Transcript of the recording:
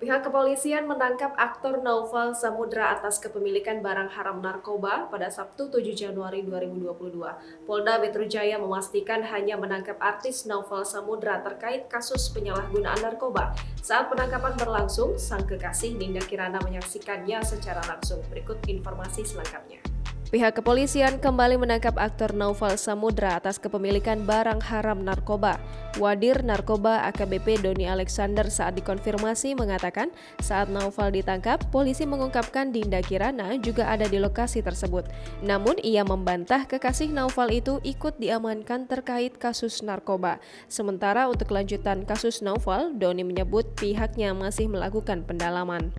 Pihak kepolisian menangkap aktor Naufal Samudra atas kepemilikan barang haram narkoba pada Sabtu 7 Januari 2022. Polda Metro Jaya memastikan hanya menangkap artis Naufal Samudra terkait kasus penyalahgunaan narkoba. Saat penangkapan berlangsung, sang kekasih Dinda Kirana menyaksikannya secara langsung. Berikut informasi selengkapnya. Pihak kepolisian kembali menangkap aktor Naufal Samudra atas kepemilikan barang haram narkoba. Wadir Narkoba AKBP Doni Alexander saat dikonfirmasi mengatakan saat Naufal ditangkap, polisi mengungkapkan Dinda Kirana juga ada di lokasi tersebut. Namun ia membantah kekasih Naufal itu ikut diamankan terkait kasus narkoba. Sementara untuk kelanjutan kasus Naufal, Doni menyebut pihaknya masih melakukan pendalaman.